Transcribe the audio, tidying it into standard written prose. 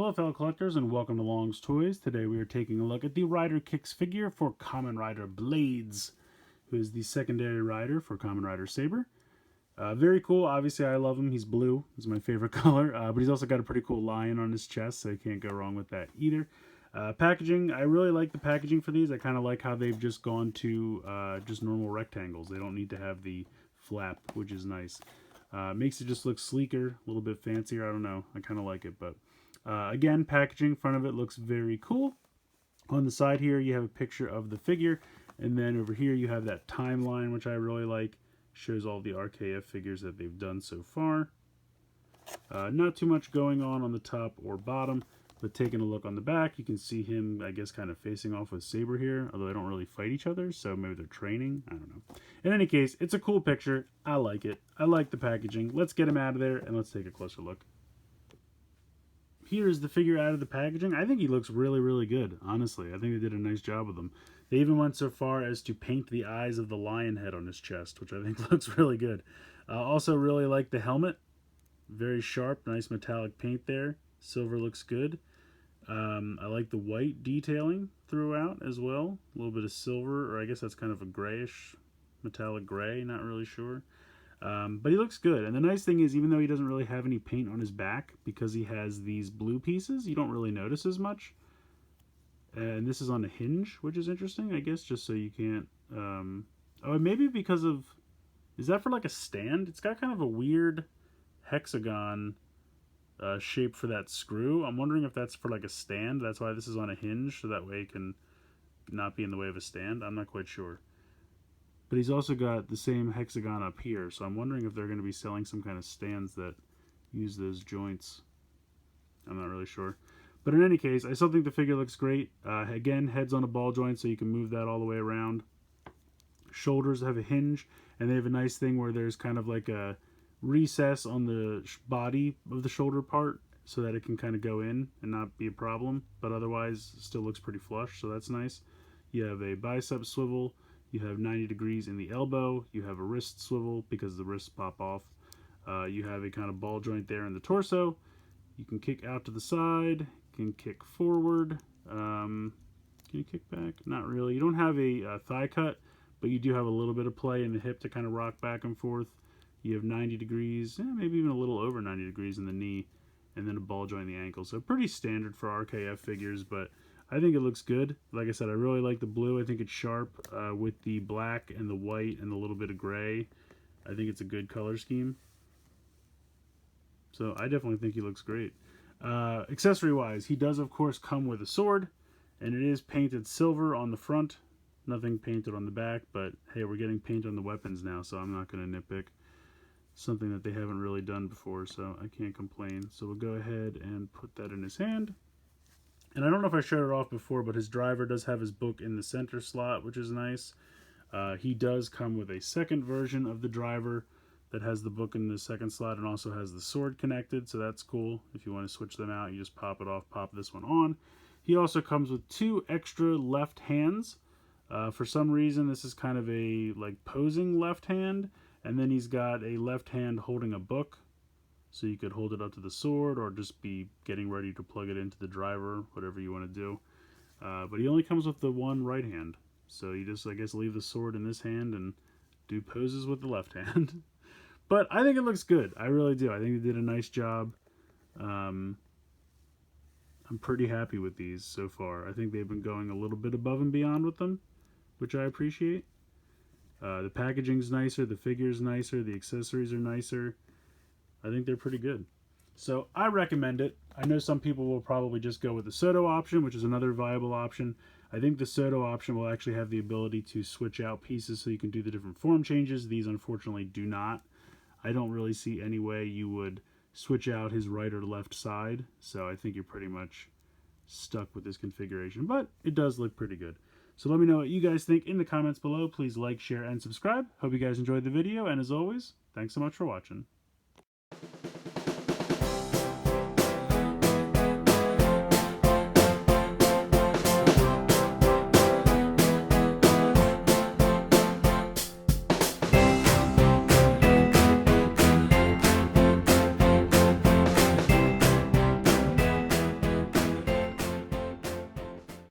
Hello fellow collectors and welcome to Long's Toys. Today we are taking a look at the Rider Kicks figure for Kamen Rider Blades, who is the secondary rider for Kamen Rider Saber. Very cool. Obviously I love him. He's blue. He's my favorite color. But he's also got a pretty cool lion on his chest, so you can't go wrong with that either. Packaging, I really like the packaging for these. I kind of like how they've just gone to just normal rectangles. They don't need to have the flap, which is nice. Makes it just look sleeker, a little bit fancier. I don't know. I kind of like it, but again, packaging, front of it looks very cool. On the side here, you have a picture of the figure, and then over here you have that timeline, which I really like. Shows all the RKF figures that they've done so far. Not too much going on the top or bottom, but taking a look on the back, you can see him, I guess, kind of facing off with Saber here, although they don't really fight each other, so maybe they're training. I don't know. In any case, it's a cool picture. I like it. I like the packaging. Let's get him out of there, and let's take a closer look. Here is the figure out of the packaging. I think he looks really, really good, honestly. I think they did a nice job with him. They even went so far as to paint the eyes of the lion head on his chest, which I think looks really good. Also really like the helmet. Very sharp, nice metallic paint there. Silver looks good. I like the white detailing throughout as well. A little bit of silver, or I guess that's kind of a grayish, metallic gray, not really sure. But he looks good. And the nice thing is, even though he doesn't really have any paint on his back, because he has these blue pieces, you don't really notice as much. And this is on a hinge, which is interesting, I guess, just so you can't... oh, maybe because of... Is that for like a stand? It's got kind of a weird hexagon shape for that screw. I'm wondering if that's for like a stand. That's why this is on a hinge, so that way it can not be in the way of a stand. I'm not quite sure. But he's also got the same hexagon up here, so I'm wondering if they're going to be selling some kind of stands that use those joints. I'm not really sure. But in any case, I still think the figure looks great. Again, head's on a ball joint, so you can move that all the way around. Shoulders have a hinge, and they have a nice thing where there's kind of like a recess on the body of the shoulder part, so that it can kind of go in and not be a problem. But otherwise, still looks pretty flush, so that's nice. You have a bicep swivel. You have 90 degrees in the elbow. You have a wrist swivel because the wrists pop off. You have a kind of ball joint there in the torso. You can kick out to the side. You can kick forward. Can you kick back? Not really. You don't have a thigh cut, but you do have a little bit of play in the hip to kind of rock back and forth. You have 90 degrees, maybe even a little over 90 degrees in the knee, and then a ball joint in the ankle. So pretty standard for RKF figures, but I think it looks good. Like I said, I really like the blue. I think it's sharp with the black and the white and a little bit of gray. I think it's a good color scheme. So I definitely think he looks great. Accessory-wise, he does, of course, come with a sword, and it is painted silver on the front. Nothing painted on the back, but hey, we're getting paint on the weapons now, so I'm not going to nitpick. Something that they haven't really done before, so I can't complain. So we'll go ahead and put that in his hand. And I don't know if I showed it off before, but his driver does have his book in the center slot, which is nice. He does come with a second version of the driver that has the book in the second slot and also has the sword connected, so that's cool. If you want to switch them out, you just pop it off, pop this one on. He also comes with 2 extra left hands. For some reason, this is kind of a like posing left hand, and then he's got a left hand holding a book, so you could hold it up to the sword or just be getting ready to plug it into the driver, whatever you want to do. But he only comes with the one right hand, so you just, I guess, leave the sword in this hand and do poses with the left hand. But I think it looks good. I really do. I think they did a nice job. I'm pretty happy with these so far. I think they've been going a little bit above and beyond with them, which I appreciate. The packaging's nicer, the figure's nicer, the accessories are nicer. I think they're pretty good. So I recommend it. I know some people will probably just go with the Soto option, which is another viable option. I think the Soto option will actually have the ability to switch out pieces so you can do the different form changes. These unfortunately do not. I don't really see any way you would switch out his right or left side, so I think you're pretty much stuck with this configuration, but it does look pretty good. So let me know what you guys think in the comments below. Please like, share, and subscribe. Hope you guys enjoyed the video, and as always, thanks so much for watching.